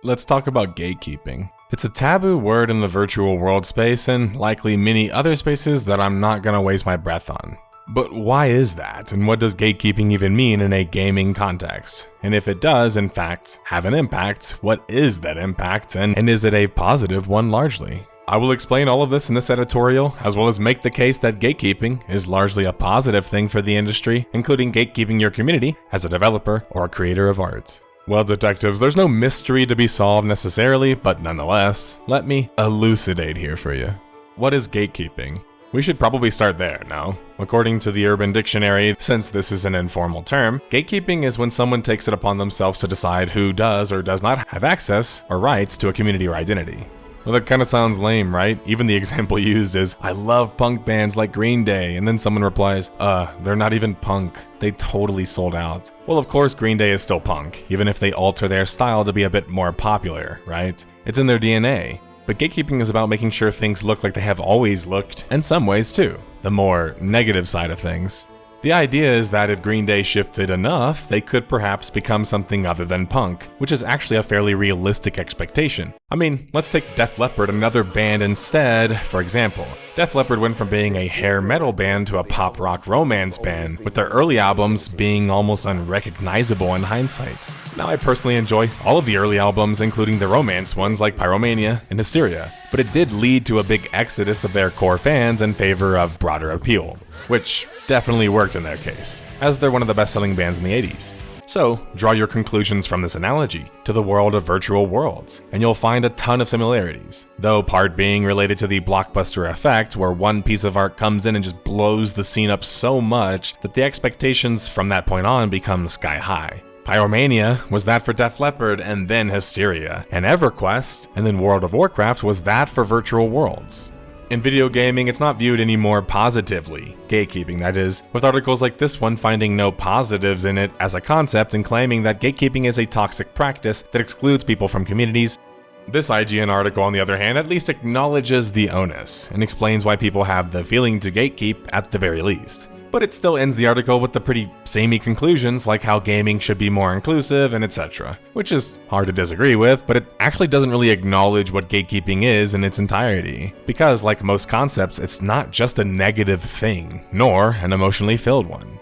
let's talk about gatekeeping. It's a taboo word in the virtual world space and likely many other spaces that I'm not gonna waste my breath on. But why is that, and what does gatekeeping even mean in a gaming context? And if it does, in fact, have an impact, what is that impact, and is it a positive one largely? I will explain all of this in this editorial, as well as make the case that gatekeeping is largely a positive thing for the industry, including gatekeeping your community as a developer or a creator of art. Well, detectives, there's no mystery to be solved necessarily, but nonetheless, let me elucidate here for you. What is gatekeeping? We should probably start there, no? According to the Urban Dictionary, since this is an informal term, gatekeeping is when someone takes it upon themselves to decide who does or does not have access or rights to a community or identity. Well, that kind of sounds lame, right? Even the example used is, I love punk bands like Green Day, and then someone replies, they're not even punk. They totally sold out. Well, of course Green Day is still punk, even if they alter their style to be a bit more popular, right? It's in their DNA. But gatekeeping is about making sure things look like they have always looked, in some ways too, the more negative side of things. The idea is that if Green Day shifted enough, they could perhaps become something other than punk, which is actually a fairly realistic expectation. I mean, let's take Def Leppard, another band instead, for example. Def Leppard went from being a hair metal band to a pop rock romance band, with their early albums being almost unrecognizable in hindsight. Now, I personally enjoy all of the early albums, including the romance ones like Pyromania and Hysteria, but it did lead to a big exodus of their core fans in favor of broader appeal, which definitely worked in their case, as they're one of the best-selling bands in the 80s. So, draw your conclusions from this analogy to the world of virtual worlds, and you'll find a ton of similarities, though part being related to the blockbuster effect, where one piece of art comes in and just blows the scene up so much that the expectations from that point on become sky high. Pyromania was that for Def Leppard, and then Hysteria, and EverQuest, and then World of Warcraft was that for virtual worlds. In video gaming, it's not viewed any more positively, gatekeeping that is, with articles like this one finding no positives in it as a concept and claiming that gatekeeping is a toxic practice that excludes people from communities. This IGN article, on the other hand, at least acknowledges the onus and explains why people have the feeling to gatekeep at the very least. But it still ends the article with the pretty samey conclusions like how gaming should be more inclusive and etc., which is hard to disagree with, but it actually doesn't really acknowledge what gatekeeping is in its entirety. Because like most concepts, it's not just a negative thing, nor an emotionally filled one.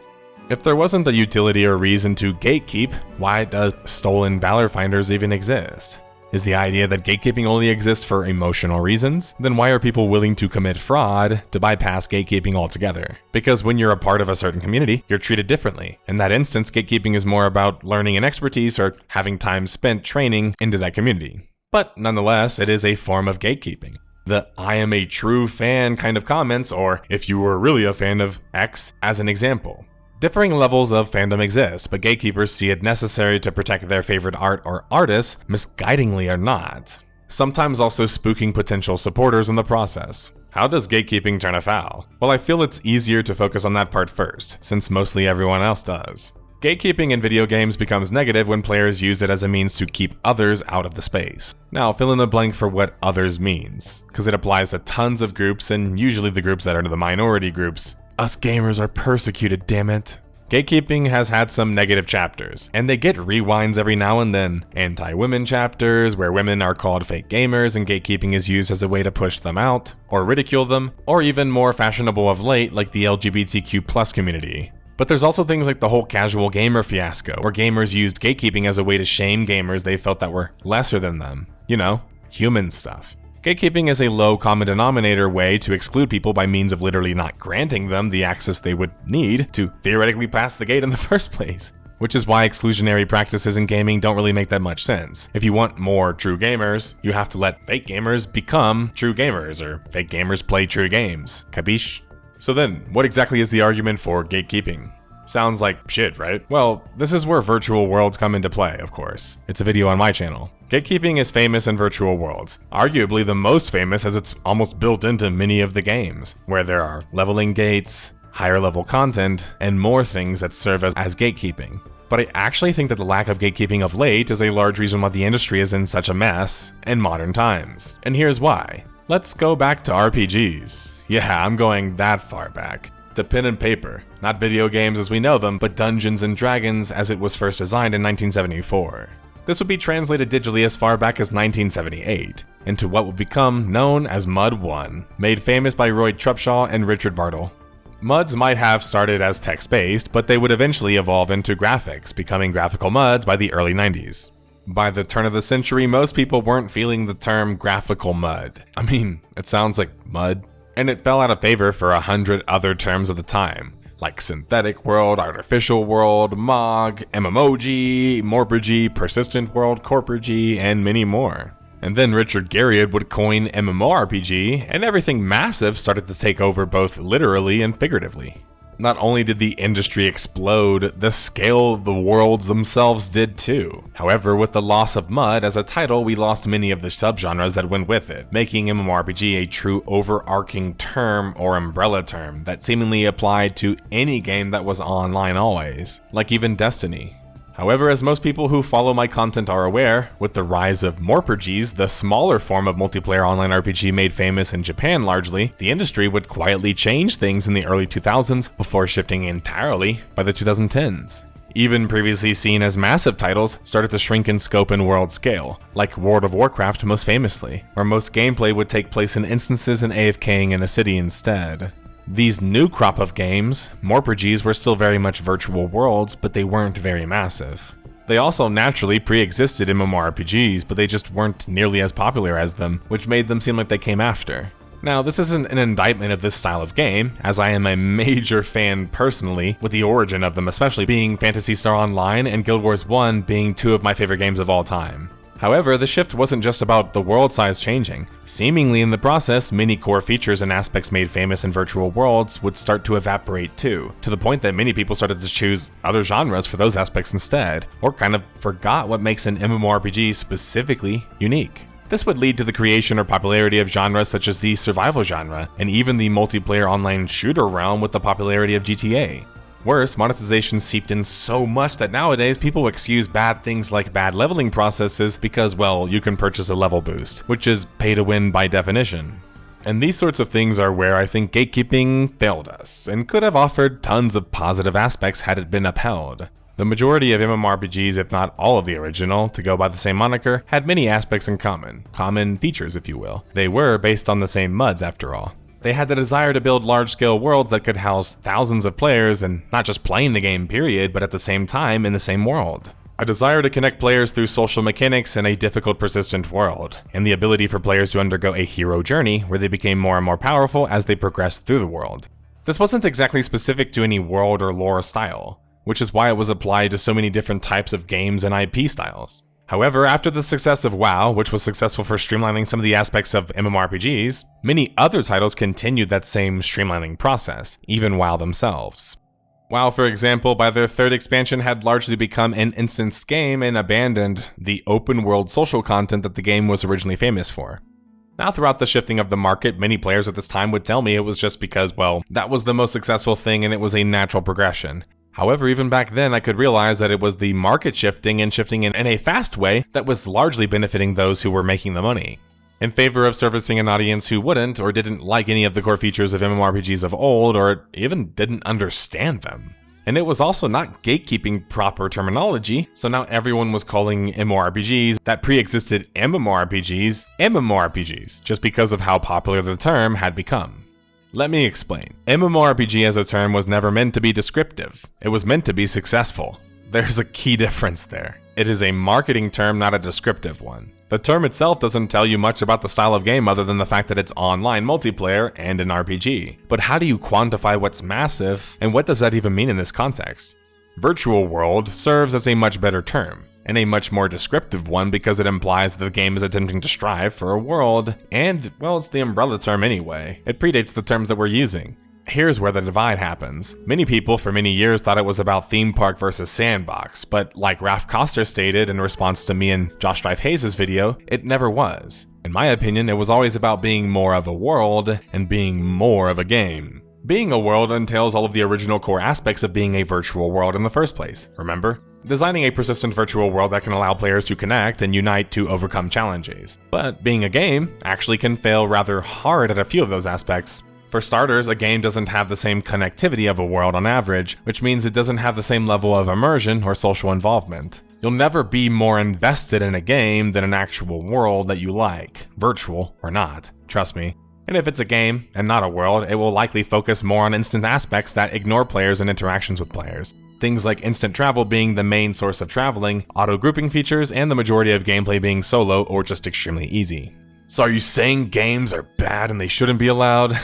If there wasn't a utility or reason to gatekeep, why does stolen valor finders even exist? Is the idea that gatekeeping only exists for emotional reasons? Then why are people willing to commit fraud to bypass gatekeeping altogether? Because when you're a part of a certain community, you're treated differently. In that instance, gatekeeping is more about learning and expertise or having time spent training into that community. But nonetheless, it is a form of gatekeeping. The I am a true fan kind of comments, or if you were really a fan of X, as an example. Differing levels of fandom exist, but gatekeepers see it necessary to protect their favorite art or artists, misguidingly or not. Sometimes also spooking potential supporters in the process. How does gatekeeping turn afoul? Well, I feel it's easier to focus on that part first, since mostly everyone else does. Gatekeeping in video games becomes negative when players use it as a means to keep others out of the space. Now, fill in the blank for what others means, because it applies to tons of groups and usually the groups that are the minority groups. Us gamers are persecuted, damn it. Gatekeeping has had some negative chapters, and they get rewinds every now and then. Anti-women chapters, where women are called fake gamers and gatekeeping is used as a way to push them out, or ridicule them, or even more fashionable of late, like the LGBTQ+ community. But there's also things like the whole casual gamer fiasco, where gamers used gatekeeping as a way to shame gamers they felt that were lesser than them. You know, human stuff. Gatekeeping is a low common denominator way to exclude people by means of literally not granting them the access they would need to theoretically pass the gate in the first place. Which is why exclusionary practices in gaming don't really make that much sense. If you want more true gamers, you have to let fake gamers become true gamers, or fake gamers play true games. Capiche? So then, what exactly is the argument for gatekeeping? Sounds like shit, right? Well, this is where virtual worlds come into play, of course. It's a video on my channel. Gatekeeping is famous in virtual worlds, arguably the most famous as it's almost built into many of the games, where there are leveling gates, higher level content, and more things that serve as gatekeeping. But I actually think that the lack of gatekeeping of late is a large reason why the industry is in such a mess in modern times. And here's why. Let's go back to RPGs. Yeah, I'm going that far back. To pen and paper, not video games as we know them, but Dungeons and Dragons as it was first designed in 1974. This would be translated digitally as far back as 1978, into what would become known as MUD 1, made famous by Roy Trubshaw and Richard Bartle. MUDs might have started as text-based, but they would eventually evolve into graphics, becoming graphical MUDs by the early 90s. By the turn of the century, most people weren't feeling the term graphical MUD. I mean, it sounds like mud, and it fell out of favor for 100 other terms of the time, like synthetic world, artificial world, MOG, MMOG, Morpg, persistent world, Corporg, and many more. And then Richard Garriott would coin MMORPG, and everything massive started to take over both literally and figuratively. Not only did the industry explode, the scale of the worlds themselves did too. However, with the loss of MUD as a title, we lost many of the subgenres that went with it, making MMORPG a true overarching term or umbrella term that seemingly applied to any game that was online always, like even Destiny. However, as most people who follow my content are aware, with the rise of Morpgs, the smaller form of multiplayer online RPG made famous in Japan largely, the industry would quietly change things in the early 2000s before shifting entirely by the 2010s. Even previously seen as massive titles started to shrink in scope and world scale, like World of Warcraft most famously, where most gameplay would take place in instances and AFKing in a city instead. These new crop of games, Morpgs, were still very much virtual worlds, but they weren't very massive. They also naturally pre-existed MMORPGs, but they just weren't nearly as popular as them, which made them seem like they came after. Now, this isn't an indictment of this style of game, as I am a major fan personally, with the origin of them especially being Phantasy Star Online and Guild Wars 1 being two of my favorite games of all time. However, the shift wasn't just about the world size changing. Seemingly in the process, many core features and aspects made famous in virtual worlds would start to evaporate too, to the point that many people started to choose other genres for those aspects instead, or kind of forgot what makes an MMORPG specifically unique. This would lead to the creation or popularity of genres such as the survival genre, and even the multiplayer online shooter realm with the popularity of GTA. Worse, monetization seeped in so much that nowadays people excuse bad things like bad leveling processes because, well, you can purchase a level boost, which is pay to win by definition. And these sorts of things are where I think gatekeeping failed us, and could have offered tons of positive aspects had it been upheld. The majority of MMORPGs, if not all of the original, to go by the same moniker, had many aspects in common features if you will. They were based on the same MUDs after all. They had the desire to build large-scale worlds that could house thousands of players and not just playing the game period, but at the same time in the same world. A desire to connect players through social mechanics in a difficult, persistent world, and the ability for players to undergo a hero journey where they became more and more powerful as they progressed through the world. This wasn't exactly specific to any world or lore style, which is why it was applied to so many different types of games and IP styles. However, after the success of WoW, which was successful for streamlining some of the aspects of MMORPGs, many other titles continued that same streamlining process, even WoW themselves. WoW, for example, by their third expansion had largely become an instanced game and abandoned the open-world social content that the game was originally famous for. Now, throughout the shifting of the market, many players at this time would tell me it was just because, well, that was the most successful thing and it was a natural progression. However, even back then, I could realize that it was the market shifting and shifting in a fast way that was largely benefiting those who were making the money, in favor of servicing an audience who wouldn't or didn't like any of the core features of MMORPGs of old or even didn't understand them. And it was also not gatekeeping proper terminology, so now everyone was calling MMORPGs that pre-existed MMORPGs, just because of how popular the term had become. Let me explain. MMORPG as a term was never meant to be descriptive. It was meant to be successful. There's a key difference there. It is a marketing term, not a descriptive one. The term itself doesn't tell you much about the style of game other than the fact that it's online multiplayer and an RPG. But how do you quantify what's massive, and what does that even mean in this context? Virtual world serves as a much better term, and a much more descriptive one because it implies that the game is attempting to strive for a world, and, well, it's the umbrella term anyway. It predates the terms that we're using. Here's where the divide happens. Many people for many years thought it was about theme park versus sandbox, but like Ralph Koster stated in response to me and Josh Strife Hayes' video, it never was. In my opinion, it was always about being more of a world and being more of a game. Being a world entails all of the original core aspects of being a virtual world in the first place, remember? Designing a persistent virtual world that can allow players to connect and unite to overcome challenges. But being a game actually can fail rather hard at a few of those aspects. For starters, a game doesn't have the same connectivity of a world on average, which means it doesn't have the same level of immersion or social involvement. You'll never be more invested in a game than an actual world that you like, virtual or not, trust me. And if it's a game and not a world, it will likely focus more on instant aspects that ignore players and interactions with players. Things like instant travel being the main source of traveling, auto-grouping features, and the majority of gameplay being solo or just extremely easy. So are you saying games are bad and they shouldn't be allowed?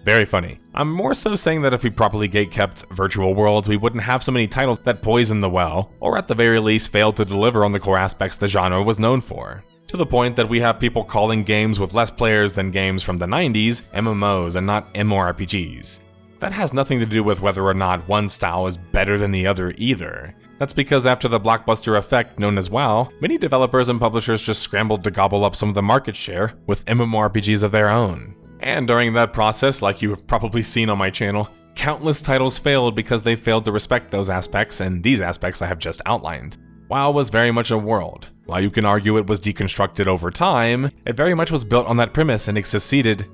Very funny. I'm more so saying that if we properly gatekept virtual worlds, we wouldn't have so many titles that poison the well, or at the very least fail to deliver on the core aspects the genre was known for. To the point that we have people calling games with less players than games from the 90s MMOs and not MMORPGs. That has nothing to do with whether or not one style is better than the other either. That's because after the blockbuster effect known as WoW, many developers and publishers just scrambled to gobble up some of the market share with MMORPGs of their own. And during that process, like you have probably seen on my channel, countless titles failed because they failed to respect those aspects and these aspects I have just outlined. WoW was very much a world. While you can argue it was deconstructed over time, it very much was built on that premise and it succeeded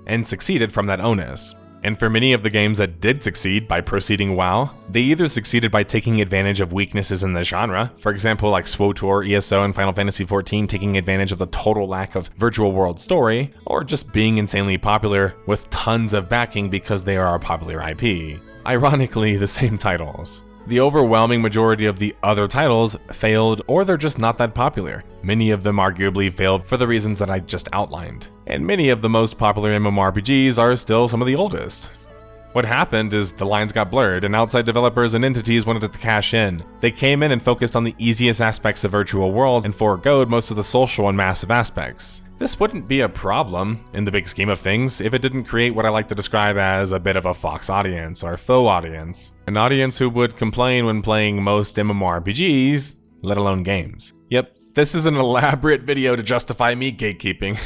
from that onus. And for many of the games that did succeed by proceeding WoW, they either succeeded by taking advantage of weaknesses in the genre, for example like SWTOR, ESO, and Final Fantasy XIV taking advantage of the total lack of virtual world story, or just being insanely popular with tons of backing because they are a popular IP. Ironically, the same titles. The overwhelming majority of the other titles failed, or they're just not that popular. Many of them arguably failed for the reasons that I just outlined. And many of the most popular MMORPGs are still some of the oldest. What happened is the lines got blurred and outside developers and entities wanted to cash in. They came in and focused on the easiest aspects of virtual worlds and foregoed most of the social and massive aspects. This wouldn't be a problem, in the big scheme of things, if it didn't create what I like to describe as a bit of a fox audience, or faux audience. An audience who would complain when playing most MMORPGs, let alone games. Yep, this is an elaborate video to justify me gatekeeping.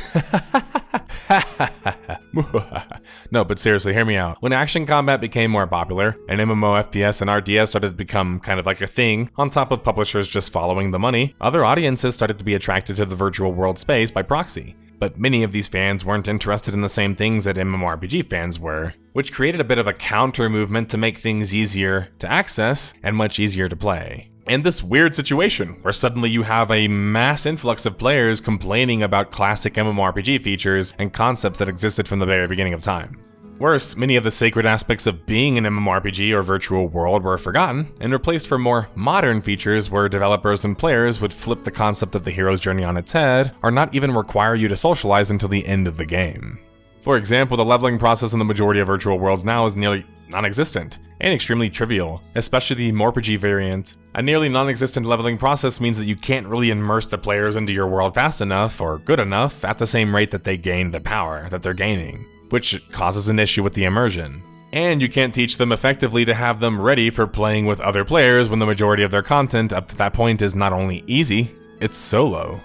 No, but seriously, hear me out. When action combat became more popular, and MMO FPS and RTS started to become kind of like a thing, on top of publishers just following the money, other audiences started to be attracted to the virtual world space by proxy. But many of these fans weren't interested in the same things that MMORPG fans were, which created a bit of a counter movement to make things easier to access and much easier to play. And this weird situation where suddenly you have a mass influx of players complaining about classic MMORPG features and concepts that existed from the very beginning of time. Worse, many of the sacred aspects of being an MMORPG or virtual world were forgotten and replaced for more modern features where developers and players would flip the concept of the hero's journey on its head or not even require you to socialize until the end of the game. For example, the leveling process in the majority of virtual worlds now is nearly non-existent and extremely trivial, especially the MMORPG variant. A nearly non-existent leveling process means that you can't really immerse the players into your world fast enough or good enough at the same rate that they gain the power that they're gaining, which causes an issue with the immersion. And you can't teach them effectively to have them ready for playing with other players when the majority of their content up to that point is not only easy, it's solo.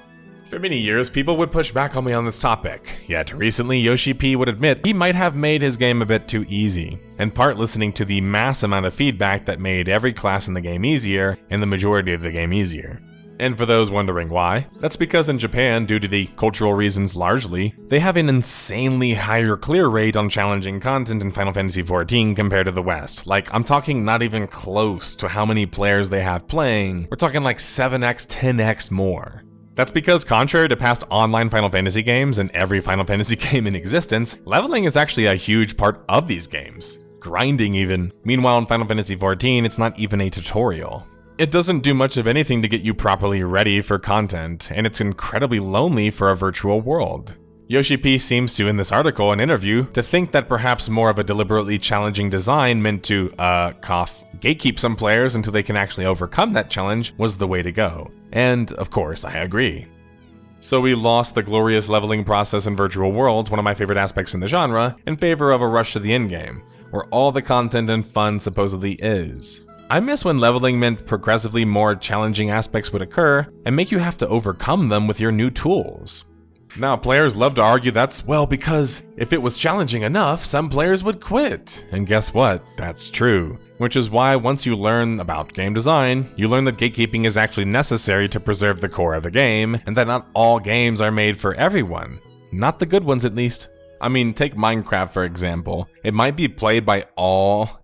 For many years, people would push back on me on this topic, yet recently Yoshi P would admit he might have made his game a bit too easy, in part listening to the mass amount of feedback that made every class in the game easier and the majority of the game easier. And for those wondering why, that's because in Japan, due to the cultural reasons largely, they have an insanely higher clear rate on challenging content in Final Fantasy XIV compared to the West. Like, I'm talking not even close to how many players they have playing, we're talking like 7x, 10x more. That's because contrary to past online Final Fantasy games and every Final Fantasy game in existence, leveling is actually a huge part of these games. Grinding even. Meanwhile in Final Fantasy XIV, it's not even a tutorial. It doesn't do much of anything to get you properly ready for content, and it's incredibly lonely for a virtual world. Yoshi P seems to, in this article and interview, to think that perhaps more of a deliberately challenging design meant to, gatekeep some players until they can actually overcome that challenge was the way to go. And, of course, I agree. So we lost the glorious leveling process in virtual worlds, one of my favorite aspects in the genre, in favor of a rush to the endgame, where all the content and fun supposedly is. I miss when leveling meant progressively more challenging aspects would occur and make you have to overcome them with your new tools. Now, players love to argue that's, well, because if it was challenging enough, some players would quit. And guess what? That's true. Which is why once you learn about game design, you learn that gatekeeping is actually necessary to preserve the core of the game, and that not all games are made for everyone. Not the good ones, at least. I mean, take Minecraft for example. It might be played by all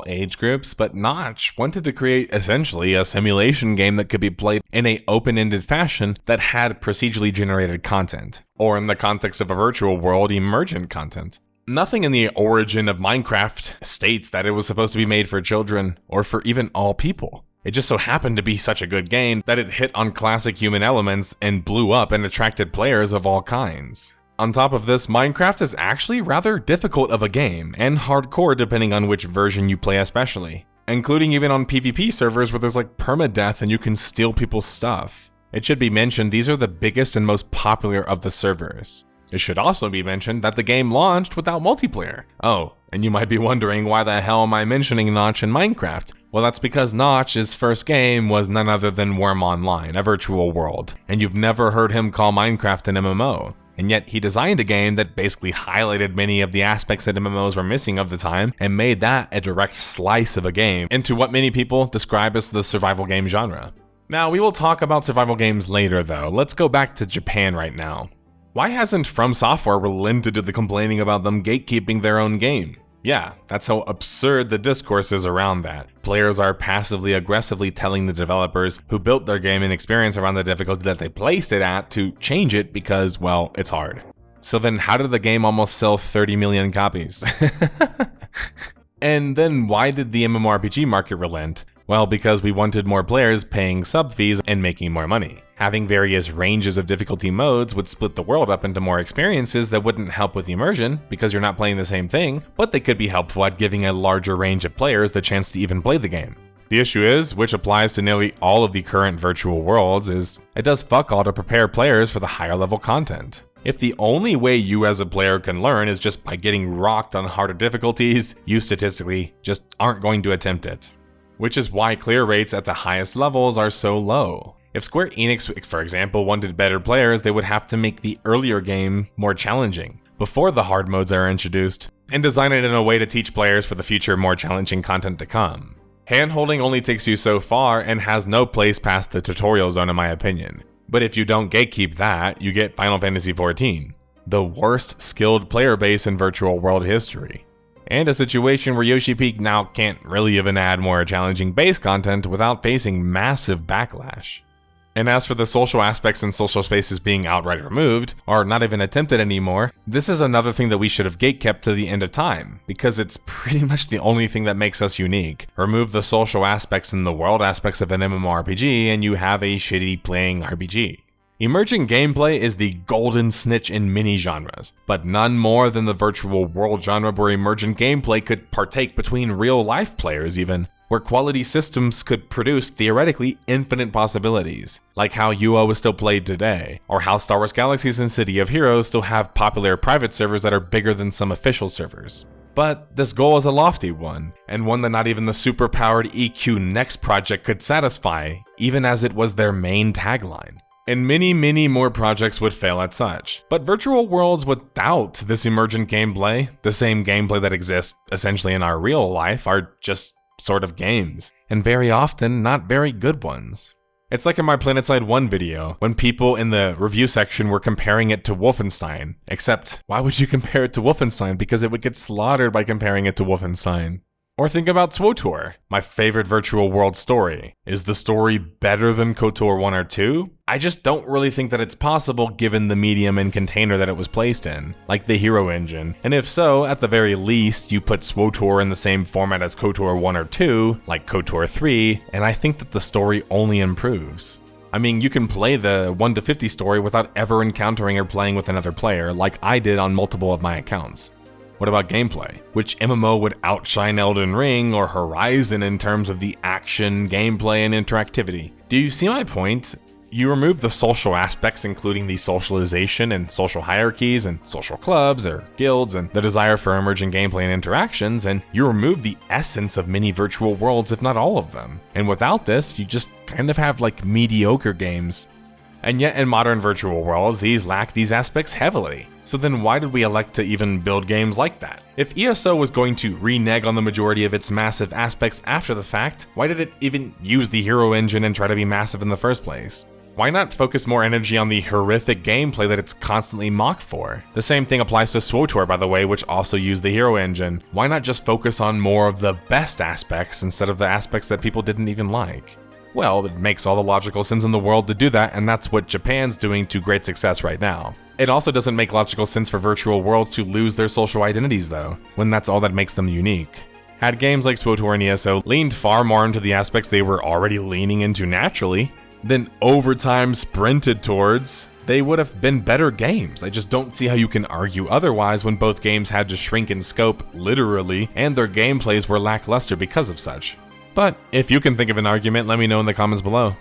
age groups, but Notch wanted to create essentially a simulation game that could be played in an open-ended fashion that had procedurally generated content, or in the context of a virtual world, emergent content. Nothing in the origin of Minecraft states that it was supposed to be made for children or for even all people. It just so happened to be such a good game that it hit on classic human elements and blew up and attracted players of all kinds. On top of this, Minecraft is actually rather difficult of a game, and hardcore depending on which version you play especially, including even on PvP servers where there's like permadeath and you can steal people's stuff. It should be mentioned these are the biggest and most popular of the servers. It should also be mentioned that the game launched without multiplayer. Oh, and you might be wondering why the hell am I mentioning Notch in Minecraft? Well, that's because Notch's first game was none other than Worm Online, a virtual world, and you've never heard him call Minecraft an MMO. And yet he designed a game that basically highlighted many of the aspects that MMOs were missing of the time and made that a direct slice of a game into what many people describe as the survival game genre. Now, we will talk about survival games later though. Let's go back to Japan right now. Why hasn't From Software relented to the complaining about them gatekeeping their own game? Yeah, that's how absurd the discourse is around that. Players are passively aggressively telling the developers who built their game and experience around the difficulty that they placed it at to change it because, well, it's hard. So then how did the game almost sell 30 million copies? And then why did the MMORPG market relent? Well, because we wanted more players paying sub fees and making more money. Having various ranges of difficulty modes would split the world up into more experiences that wouldn't help with immersion because you're not playing the same thing, but they could be helpful at giving a larger range of players the chance to even play the game. The issue is, which applies to nearly all of the current virtual worlds, is it does fuck all to prepare players for the higher level content. If the only way you as a player can learn is just by getting rocked on harder difficulties, you statistically just aren't going to attempt it. Which is why clear rates at the highest levels are so low. If Square Enix, for example, wanted better players, they would have to make the earlier game more challenging, before the hard modes are introduced, and design it in a way to teach players for the future more challenging content to come. Handholding only takes you so far and has no place past the tutorial zone in my opinion. But if you don't gatekeep that, you get Final Fantasy XIV, the worst skilled player base in virtual world history. And a situation where Yoshi Peak now can't really even add more challenging base content without facing massive backlash. And as for the social aspects and social spaces being outright removed, or not even attempted anymore, this is another thing that we should have gatekept to the end of time, because it's pretty much the only thing that makes us unique. Remove the social aspects and the world aspects of an MMORPG and you have a shitty playing RPG. Emergent gameplay is the golden snitch in many genres, but none more than the virtual world genre where emergent gameplay could partake between real-life players even, where quality systems could produce theoretically infinite possibilities, like how UO is still played today, or how Star Wars Galaxies and City of Heroes still have popular private servers that are bigger than some official servers. But this goal is a lofty one, and one that not even the super-powered EQ Next project could satisfy, even as it was their main tagline. And many more projects would fail at such. But virtual worlds without this emergent gameplay, the same gameplay that exists essentially in our real life, are just sort of games, and very often not very good ones. It's like in my PlanetSide 1 video, when people in the review section were comparing it to Wolfenstein, except why would you compare it to Wolfenstein? Because it would get slaughtered by comparing it to Wolfenstein. Or think about SWTOR, my favorite virtual world story. Is the story better than KOTOR 1 or 2? I just don't really think that it's possible given the medium and container that it was placed in, like the hero engine. And if so, at the very least, you put SWTOR in the same format as KOTOR 1 or 2, like KOTOR 3, and I think that the story only improves. I mean, you can play the 1 to 50 story without ever encountering or playing with another player, like I did on multiple of my accounts. What about gameplay? Which MMO would outshine Elden Ring or Horizon in terms of the action, gameplay, and interactivity? Do you see my point? You remove the social aspects, including the socialization and social hierarchies and social clubs or guilds and the desire for emergent gameplay and interactions, and you remove the essence of many virtual worlds, if not all of them. And without this, you just kind of have like mediocre games. And yet in modern virtual worlds, these lack these aspects heavily. So then why did we elect to even build games like that? If ESO was going to renege on the majority of its massive aspects after the fact, why did it even use the hero engine and try to be massive in the first place? Why not focus more energy on the horrific gameplay that it's constantly mocked for? The same thing applies to SWTOR, by the way, which also use the hero engine. Why not just focus on more of the best aspects instead of the aspects that people didn't even like? Well, it makes all the logical sense in the world to do that, and that's what Japan's doing to great success right now. It also doesn't make logical sense for virtual worlds to lose their social identities though, when that's all that makes them unique. Had games like SWTOR and ESO leaned far more into the aspects they were already leaning into naturally, then over time sprinted towards, they would have been better games. I just don't see how you can argue otherwise when both games had to shrink in scope, literally, and their gameplays were lackluster because of such. But if you can think of an argument, let me know in the comments below.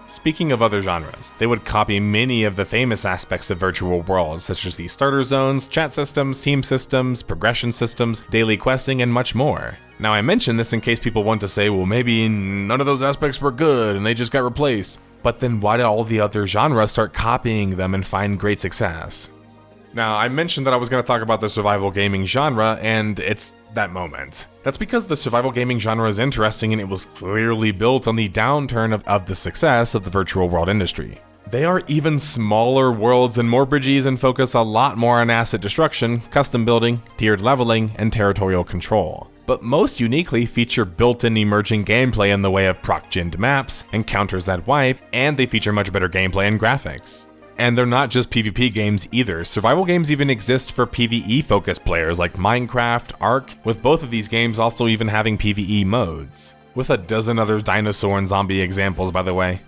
Speaking of other genres, they would copy many of the famous aspects of virtual worlds, such as the starter zones, chat systems, team systems, progression systems, daily questing, and much more. Now I mention this in case people want to say, well, maybe none of those aspects were good and they just got replaced. But then why did all the other genres start copying them and find great success? Now, I mentioned that I was going to talk about the survival gaming genre, and it's that moment. That's because the survival gaming genre is interesting and it was clearly built on the downturn of the success of the virtual world industry. They are even smaller worlds and more bridges and focus a lot more on asset destruction, custom building, tiered leveling, and territorial control. But most uniquely feature built-in emergent gameplay in the way of proc-ginned maps and counters that wipe, and they feature much better gameplay and graphics. And they're not just PvP games either. Survival games even exist for PvE-focused players like Minecraft, Ark, with both of these games also even having PvE modes. With a dozen other dinosaur and zombie examples, by the way.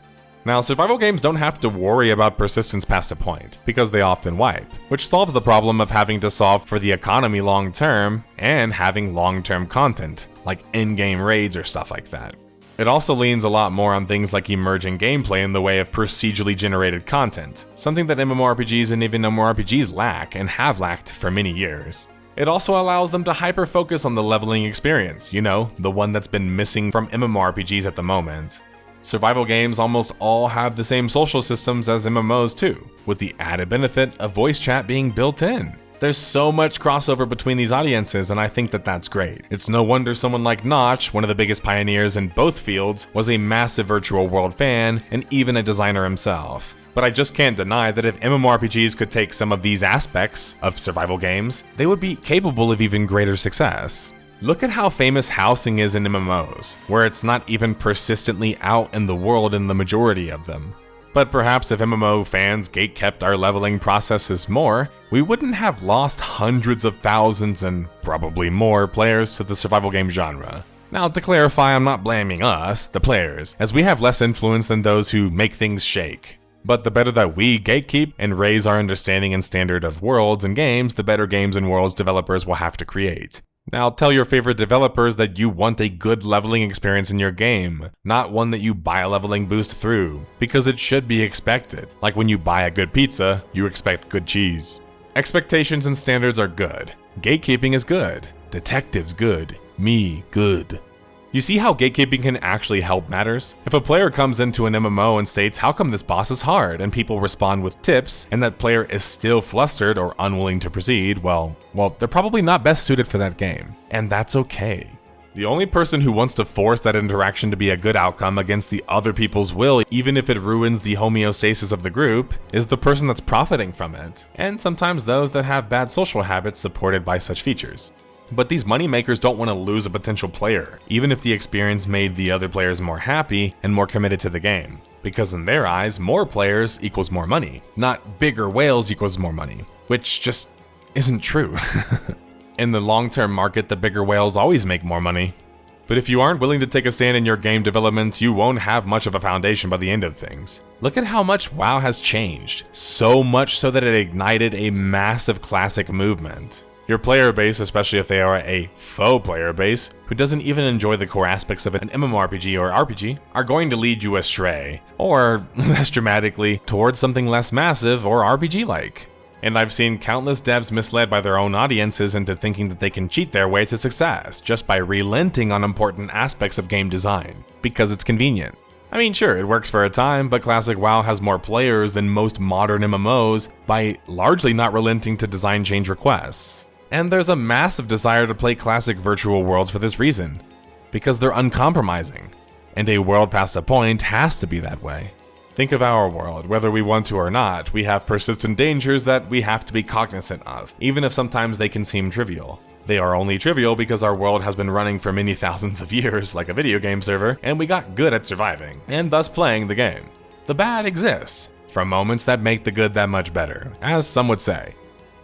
Now, survival games don't have to worry about persistence past a point, because they often wipe, which solves the problem of having to solve for the economy long-term and having long-term content, like in-game raids or stuff like that. It also leans a lot more on things like emergent gameplay in the way of procedurally generated content, something that MMORPGs and even MMORPGs lack and have lacked for many years. It also allows them to hyper-focus on the leveling experience, you know, the one that's been missing from MMORPGs at the moment. Survival games almost all have the same social systems as MMOs too, with the added benefit of voice chat being built in. There's so much crossover between these audiences, and I think that that's great. It's no wonder someone like Notch, one of the biggest pioneers in both fields, was a massive virtual world fan and even a designer himself. But I just can't deny that if MMORPGs could take some of these aspects of survival games, they would be capable of even greater success. Look at how famous housing is in MMOs, where it's not even persistently out in the world in the majority of them. But perhaps if MMO fans gatekept our leveling processes more, we wouldn't have lost hundreds of thousands and probably more players to the survival game genre. Now, to clarify, I'm not blaming us, the players, as we have less influence than those who make things shake. But the better that we gatekeep and raise our understanding and standard of worlds and games, the better games and worlds developers will have to create. Now tell your favorite developers that you want a good leveling experience in your game, not one that you buy a leveling boost through, because it should be expected. Like when you buy a good pizza, you expect good cheese. Expectations and standards are good. Gatekeeping is good. Detectives good. Me good. You see how gatekeeping can actually help matters? If a player comes into an MMO and states, how come this boss is hard, and people respond with tips, and that player is still flustered or unwilling to proceed, well, they're probably not best suited for that game. And that's okay. The only person who wants to force that interaction to be a good outcome against the other people's will, even if it ruins the homeostasis of the group, is the person that's profiting from it, and sometimes those that have bad social habits supported by such features. But these moneymakers don't want to lose a potential player, even if the experience made the other players more happy and more committed to the game. Because in their eyes, more players equals more money, not bigger whales equals more money, which just isn't true. In the long-term market, the bigger whales always make more money. But if you aren't willing to take a stand in your game development, you won't have much of a foundation by the end of things. Look at how much WoW has changed, so much so that it ignited a massive classic movement. Your player base, especially if they are a faux player base, who doesn't even enjoy the core aspects of an MMORPG or RPG, are going to lead you astray, or, less dramatically, towards something less massive or RPG-like. And I've seen countless devs misled by their own audiences into thinking that they can cheat their way to success just by relenting on important aspects of game design, because it's convenient. I mean, sure, it works for a time, but Classic WoW has more players than most modern MMOs by largely not relenting to design change requests. And there's a massive desire to play classic virtual worlds for this reason, because they're uncompromising, and a world past a point has to be that way. Think of our world. Whether we want to or not, we have persistent dangers that we have to be cognizant of, even if sometimes they can seem trivial. They are only trivial because our world has been running for many thousands of years like a video game server, and we got good at surviving, and thus playing the game. The bad exists, from moments that make the good that much better, as some would say.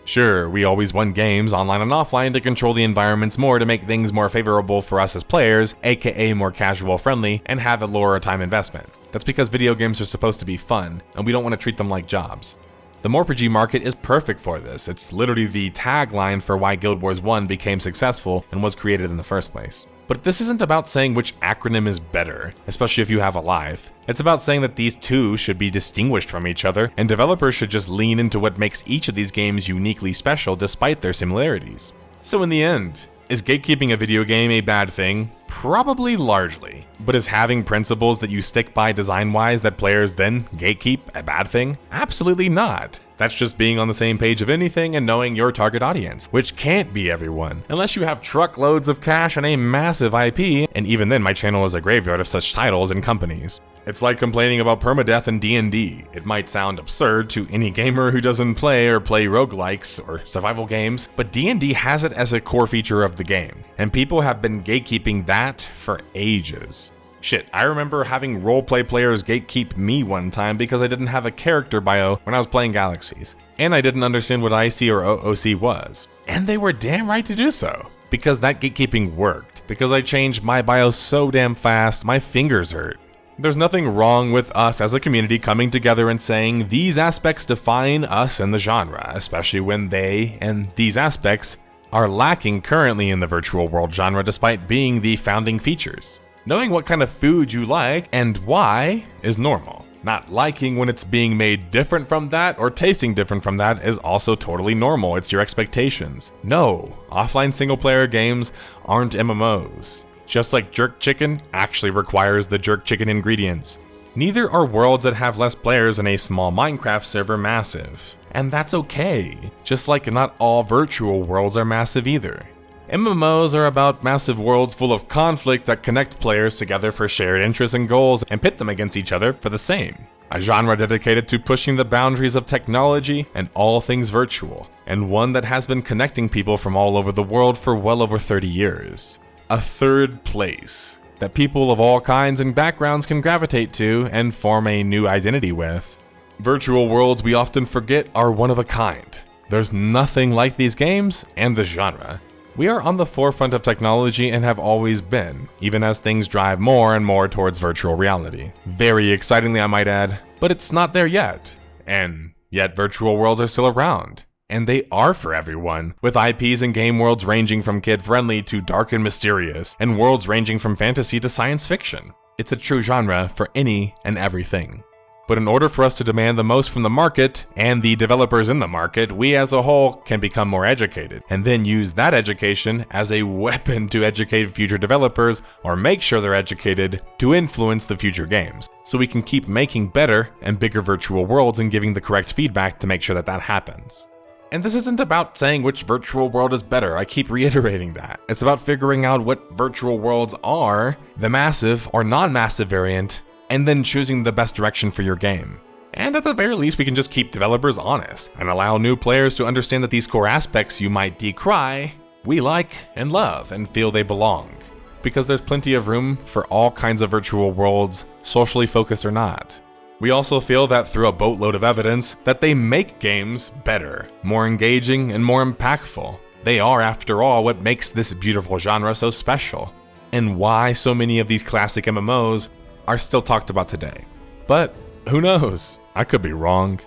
Sure, we always won games, online and offline, to control the environments more to make things more favorable for us as players, aka more casual friendly, and have a lower time investment. That's because video games are supposed to be fun, and we don't want to treat them like jobs. The MORPG market is perfect for this. It's literally the tagline for why Guild Wars 1 became successful and was created in the first place. But this isn't about saying which acronym is better, especially if you have a live. It's about saying that these two should be distinguished from each other, and developers should just lean into what makes each of these games uniquely special despite their similarities. So in the end, is gatekeeping a video game a bad thing? Probably largely. But is having principles that you stick by design-wise that players then gatekeep a bad thing? Absolutely not. That's just being on the same page of anything and knowing your target audience, which can't be everyone, unless you have truckloads of cash and a massive IP, and even then my channel is a graveyard of such titles and companies. It's like complaining about permadeath in D&D. It might sound absurd to any gamer who doesn't play roguelikes or survival games, but D&D has it as a core feature of the game, and people have been gatekeeping that for ages. Shit, I remember having roleplay players gatekeep me one time because I didn't have a character bio when I was playing Galaxies, and I didn't understand what IC or OOC was. And they were damn right to do so, because that gatekeeping worked, because I changed my bio so damn fast, my fingers hurt. There's nothing wrong with us as a community coming together and saying these aspects define us in the genre, especially when they and these aspects are lacking currently in the virtual world genre despite being the founding features. Knowing what kind of food you like and why is normal. Not liking when it's being made different from that or tasting different from that is also totally normal. It's your expectations. No, offline single-player games aren't MMOs. Just like jerk chicken actually requires the jerk chicken ingredients. Neither are worlds that have less players in a small Minecraft server massive. And that's okay. Just like not all virtual worlds are massive either. MMOs are about massive worlds full of conflict that connect players together for shared interests and goals and pit them against each other for the same. A genre dedicated to pushing the boundaries of technology and all things virtual, and one that has been connecting people from all over the world for well over 30 years. A third place that people of all kinds and backgrounds can gravitate to and form a new identity with. Virtual worlds we often forget are one of a kind. There's nothing like these games and the genre. We are on the forefront of technology and have always been, even as things drive more and more towards virtual reality. Very excitingly, I might add, but it's not there yet. And yet virtual worlds are still around. And they are for everyone, with IPs and game worlds ranging from kid-friendly to dark and mysterious, and worlds ranging from fantasy to science fiction. It's a true genre for any and everything. But in order for us to demand the most from the market, and the developers in the market, we as a whole can become more educated, and then use that education as a weapon to educate future developers, or make sure they're educated, to influence the future games. So we can keep making better and bigger virtual worlds and giving the correct feedback to make sure that that happens. And this isn't about saying which virtual world is better, I keep reiterating that. It's about figuring out what virtual worlds are, the massive or non-massive variant, and then choosing the best direction for your game. And at the very least, we can just keep developers honest and allow new players to understand that these core aspects you might decry, we like and love and feel they belong. Because there's plenty of room for all kinds of virtual worlds, socially focused or not. We also feel that through a boatload of evidence that they make games better, more engaging, and more impactful. They are, after all, what makes this beautiful genre so special, and why so many of these classic MMOs are still talked about today. But who knows? I could be wrong.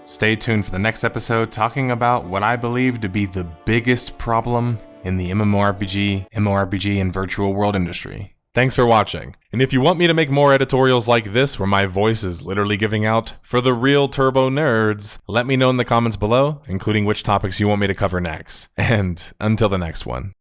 Stay tuned for the next episode talking about what I believe to be the biggest problem in the MMORPG, and virtual world industry. Thanks for watching, and if you want me to make more editorials like this where my voice is literally giving out for the real turbo nerds, let me know in the comments below, including which topics you want me to cover next. And until the next one.